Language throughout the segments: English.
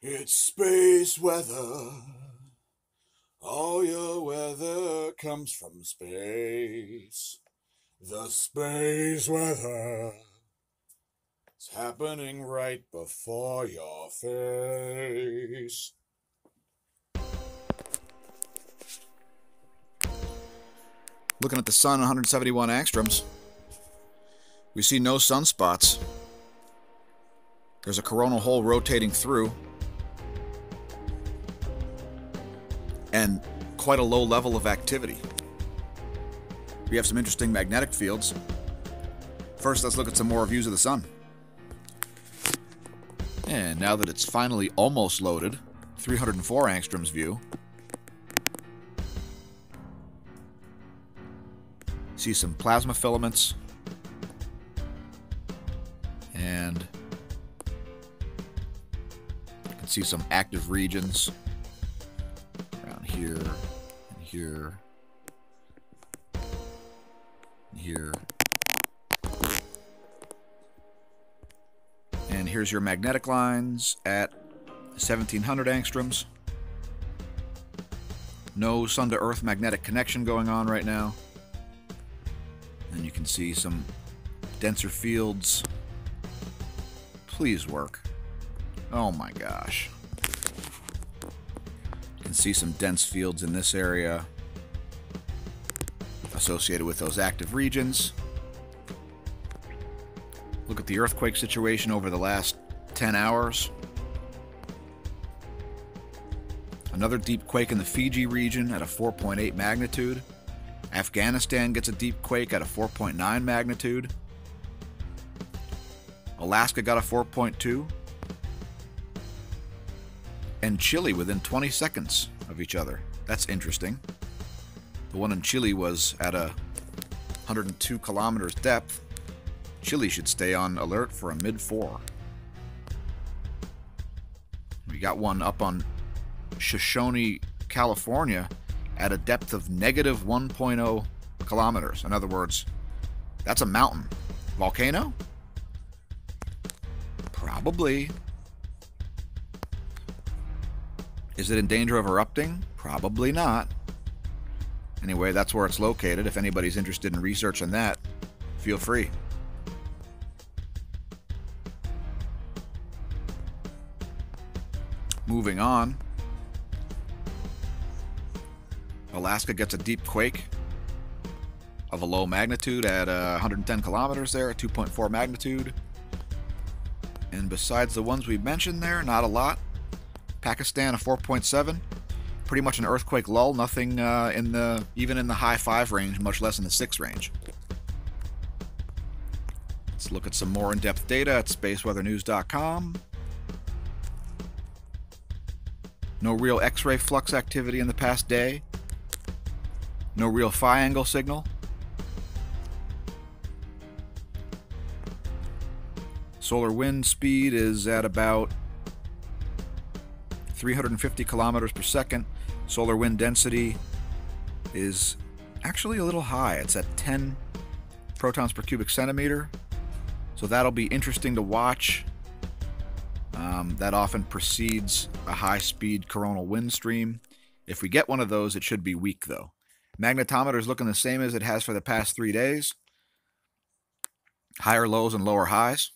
It's space weather. All your weather comes from space. The space weather is happening right before your face. Looking at the sun, 171 angstroms. We see no sunspots. There's a coronal hole rotating through. And quite a low level of activity. We have some interesting magnetic fields. First, let's look at some more views of the sun. And now that it's finally almost loaded, 304 angstroms view. See some plasma filaments. And you can see some active regions around here and here and here. And here's your magnetic lines at 1700 angstroms. No sun to earth magnetic connection going on right now. And you can see some denser fields. Please work. Oh my gosh. You can see some dense fields in this area associated with those active regions. Look at the earthquake situation over the last 10 hours. Another deep quake in the Fiji region at a 4.8 magnitude. Afghanistan gets a deep quake at a 4.9 magnitude. Alaska got a 4.2. And Chile within 20 seconds of each other. That's interesting. The one in Chile was at a 102 kilometers depth. Chile should stay on alert for a mid-4. We got one up on Shoshone, California at a depth of negative 1.0 kilometers. In other words, that's a mountain. Volcano? Probably. Is it in danger of erupting? Probably not. Anyway, that's where it's located. If anybody's interested in researching that, feel free. Moving on. Alaska gets a deep quake of a low magnitude at 110 kilometers there, at 2.4 magnitude. And besides the ones we mentioned there, not a lot. Pakistan, a 4.7. Pretty much an earthquake lull. Nothing even in the high 5 range, much less in the 6 range. Let's look at some more in-depth data at spaceweathernews.com. No real X-ray flux activity in the past day. No real phi angle signal. Solar wind speed is at about 350 kilometers per second. Solar wind density is actually a little high. It's at 10 protons per cubic centimeter. So that'll be interesting to watch. That often precedes a high-speed coronal wind stream. If we get one of those, it should be weak, though. Magnetometer is looking the same as it has for the past 3 days. Higher lows and lower highs.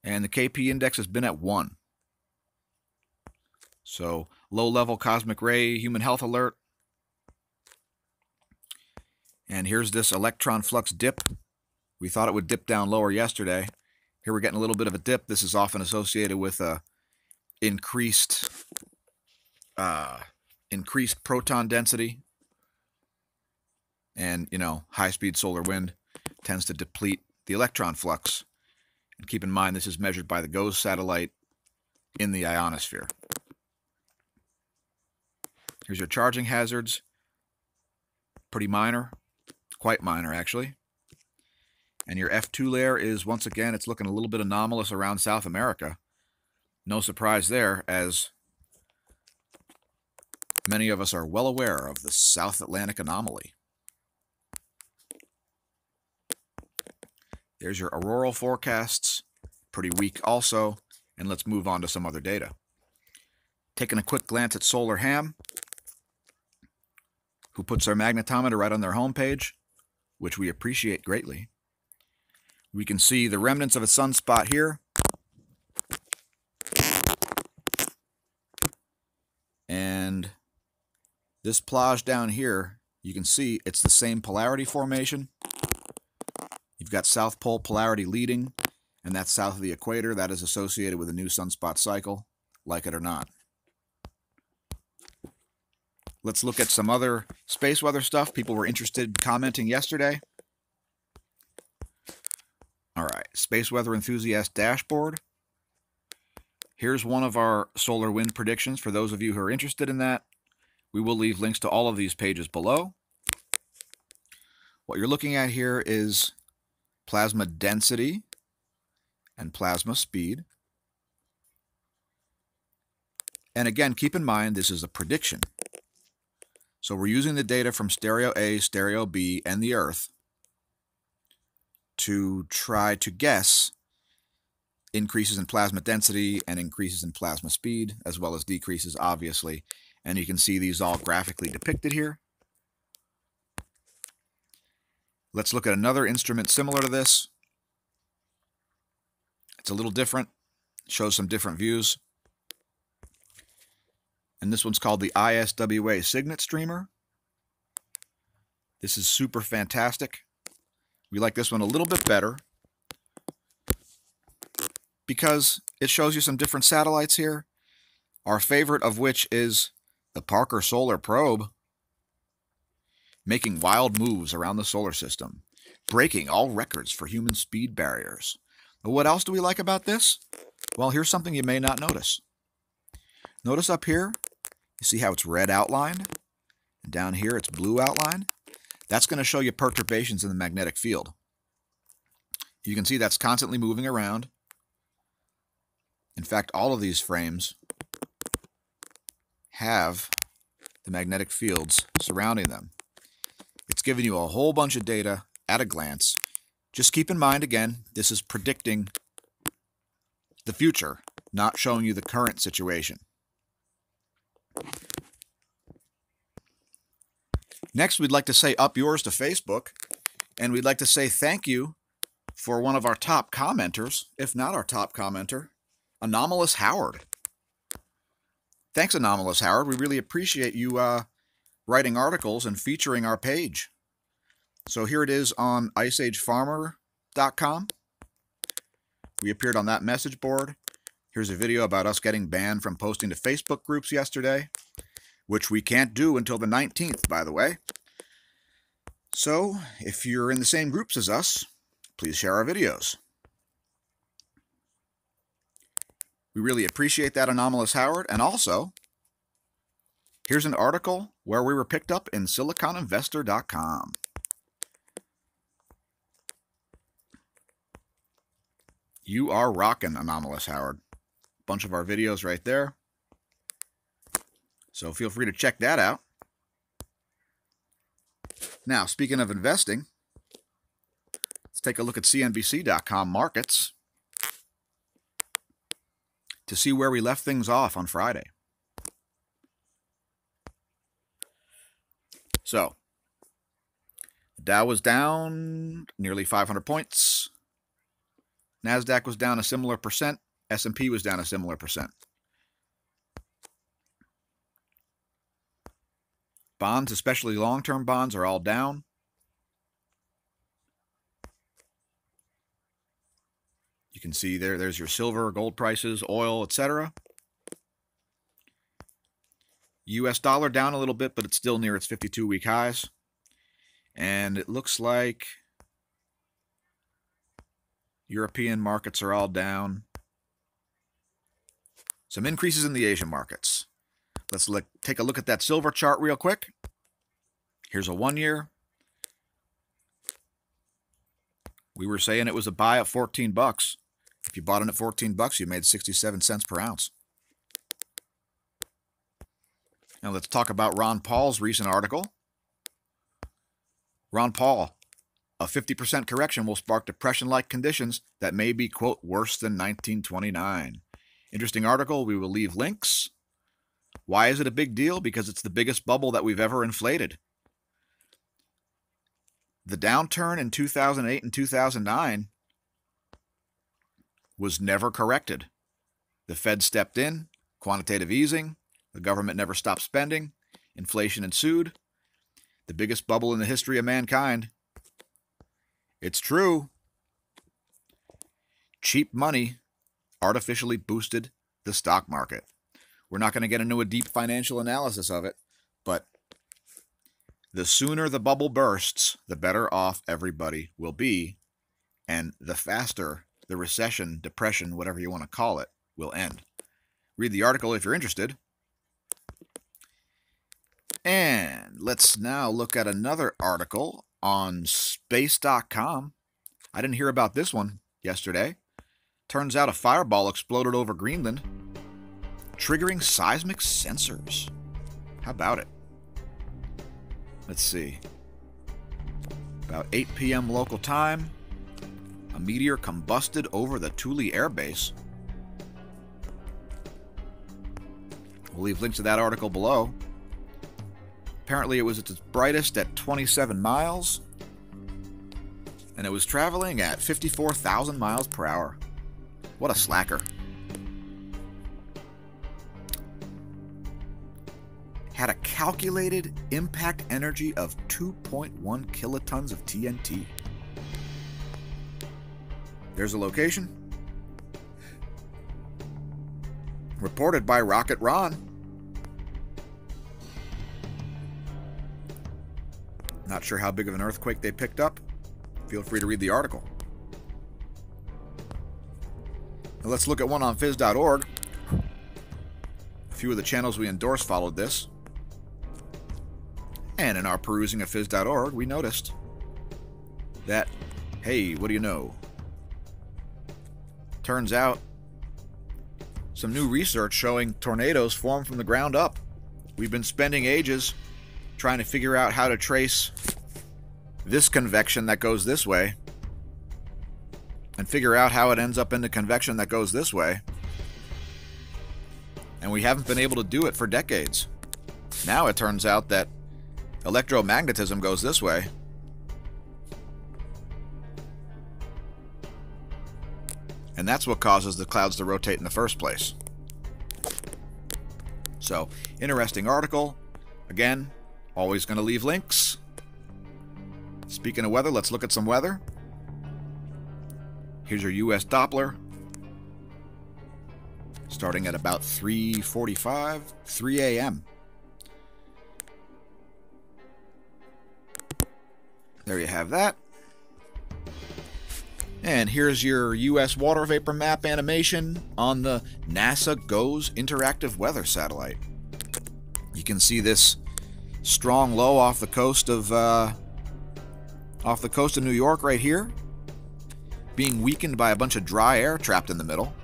And the KP index has been at 1. So, low-level cosmic ray human health alert. And here's this electron flux dip. We thought it would dip down lower yesterday. Here we're getting a little bit of a dip. This is often associated with increased proton density. And, high-speed solar wind tends to deplete the electron flux. And keep in mind, this is measured by the GOES satellite in the ionosphere. Here's your charging hazards. Pretty minor. Quite minor, actually. And your F2 layer is, once again, it's looking a little bit anomalous around South America. No surprise there, as many of us are well aware of the South Atlantic anomaly. There's your auroral forecasts. Pretty weak also. And let's move on to some other data. Taking a quick glance at Solar Ham, who puts their magnetometer right on their homepage, which we appreciate greatly. We can see the remnants of a sunspot here. And this Plage down here, you can see it's the same polarity formation. You've got South Pole polarity leading, and that's south of the equator. That is associated with a new sunspot cycle, like it or not. Let's look at some other space weather stuff. People were interested commenting yesterday. All right, Space Weather Enthusiast dashboard. Here's one of our solar wind predictions for those of you who are interested in that. We will leave links to all of these pages below. What you're looking at here is plasma density and plasma speed. And again, keep in mind this is a prediction. So we're using the data from stereo A, stereo B, and the Earth to try to guess increases in plasma density and increases in plasma speed, as well as decreases, obviously. And you can see these all graphically depicted here. Let's look at another instrument similar to this. It's a little different, shows some different views. And this one's called the ISWA Signet Streamer. This is super fantastic. We like this one a little bit better because it shows you some different satellites here. Our favorite of which is the Parker Solar Probe, making wild moves around the solar system, breaking all records for human speed barriers. But what else do we like about this? Well, here's something you may not notice. Notice up here, you see how it's red outlined? And down here, it's blue outlined. That's going to show you perturbations in the magnetic field. You can see that's constantly moving around. In fact, all of these frames have the magnetic fields surrounding them. It's giving you a whole bunch of data at a glance. Just keep in mind, again, this is predicting the future, not showing you the current situation. Next, we'd like to say up yours to Facebook, and we'd like to say thank you for one of our top commenters, if not our top commenter, Anomalous Howard. Thanks, Anomalous Howard. We really appreciate you writing articles and featuring our page. So here it is on iceagefarmer.com. We appeared on that message board. Here's a video about us getting banned from posting to Facebook groups yesterday, which we can't do until the 19th, by the way. So, if you're in the same groups as us, please share our videos. We really appreciate that, Anomalous Howard. And also, here's an article where we were picked up in siliconinvestor.com. You are rocking, Anomalous Howard. Bunch of our videos right there. So feel free to check that out. Now, speaking of investing, let's take a look at CNBC.com markets to see where we left things off on Friday. So, the Dow was down nearly 500 points. NASDAQ was down a similar percent. S&P was down a similar percent. Bonds, especially long-term bonds, are all down. You can see there's your silver, gold prices, oil, etc. US dollar down a little bit, but it's still near its 52-week highs. And it looks like European markets are all down. Some increases in the Asian markets. Let's take a look at that silver chart real quick. Here's a 1 year. We were saying it was a buy at 14 bucks. If you bought it at 14 bucks, you made 67 cents per ounce. Now let's talk about Ron Paul's recent article. Ron Paul, a 50% correction will spark depression-like conditions that may be, quote, worse than 1929. Interesting article. We will leave links. Why is it a big deal? Because it's the biggest bubble that we've ever inflated. The downturn in 2008 and 2009 was never corrected. The Fed stepped in, quantitative easing, the government never stopped spending, inflation ensued. The biggest bubble in the history of mankind. It's true. Cheap money artificially boosted the stock market. We're not going to get into a deep financial analysis of it, but the sooner the bubble bursts, the better off everybody will be, and the faster the recession, depression, whatever you want to call it, will end. Read the article if you're interested. And let's now look at another article on space.com. I didn't hear about this one yesterday. Turns out a fireball exploded over Greenland, triggering seismic sensors. How about it? Let's see. About 8 p.m. local time, a meteor combusted over the Thule Air Base. We'll leave links to that article below. Apparently it was at its brightest at 27 miles, and it was traveling at 54,000 miles per hour. What a slacker. Had a calculated impact energy of 2.1 kilotons of TNT. There's a location. Reported by Rocket Ron. Not sure how big of an earthquake they picked up. Feel free to read the article. Now let's look at one on phys.org. A few of the channels we endorse followed this. And in our perusing of phys.org, we noticed that, hey, what do you know? Turns out, some new research showing tornadoes form from the ground up. We've been spending ages trying to figure out how to trace this convection that goes this way and figure out how it ends up in the convection that goes this way. And we haven't been able to do it for decades. Now it turns out that electromagnetism goes this way. And that's what causes the clouds to rotate in the first place. So, interesting article. Again, always going to leave links. Speaking of weather, let's look at some weather. Here's your US Doppler. Starting at about 3:45, 3 a.m. There you have that. And here's your U.S. water vapor map animation on the NASA GOES interactive weather satellite. You can see this strong low off the coast of New York right here, being weakened by a bunch of dry air trapped in the middle.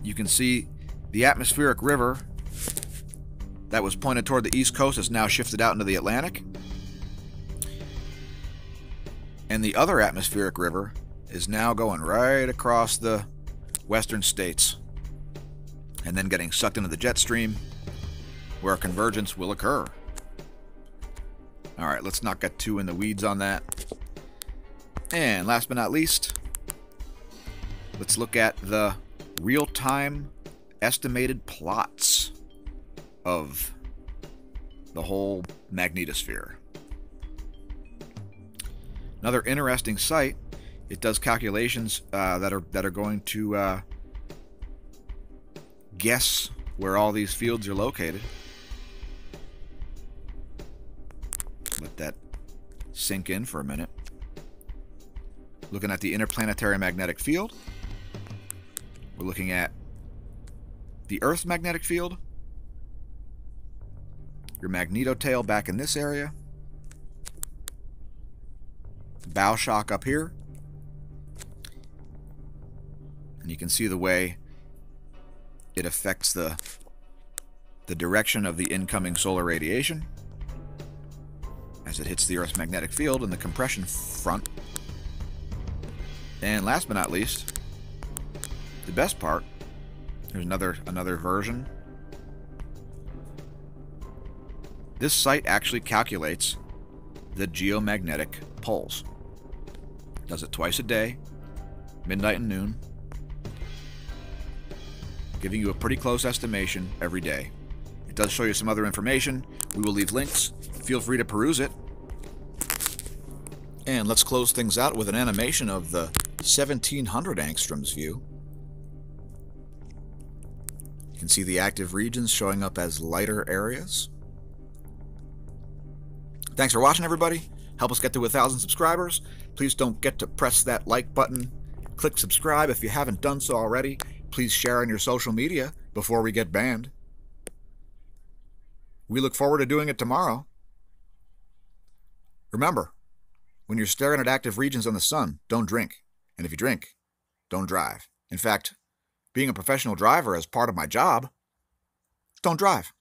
You can see the atmospheric river that was pointed toward the east coast has now shifted out into the Atlantic. And the other atmospheric river is now going right across the western states and then getting sucked into the jet stream where a convergence will occur. All right, let's not get too in the weeds on that. And last but not least, let's look at the real-time estimated plots of the whole magnetosphere. Another interesting site. It does calculations that are going to guess where all these fields are located. Let that sink in for a minute. Looking at the interplanetary magnetic field. We're looking at the Earth's magnetic field. Your magnetotail back in this area. Bow shock up here. And you can see the way it affects the direction of the incoming solar radiation as it hits the Earth's magnetic field, and the compression front And last but not least, the best part, there's another version. This site actually calculates the geomagnetic poles. Does it twice a day, midnight and noon, giving you a pretty close estimation every day. It does show you some other information. We will leave links. Feel free to peruse it. And let's close things out with an animation of the 1700 angstroms view. You can see the active regions showing up as lighter areas. Thanks for watching, everybody. Help us get to 1,000 subscribers. Please don't forget to press that like button. Click subscribe if you haven't done so already. Please share on your social media before we get banned. We look forward to doing it tomorrow. Remember, when you're staring at active regions on the sun, don't drink. And if you drink, don't drive. In fact, being a professional driver as part of my job, don't drive.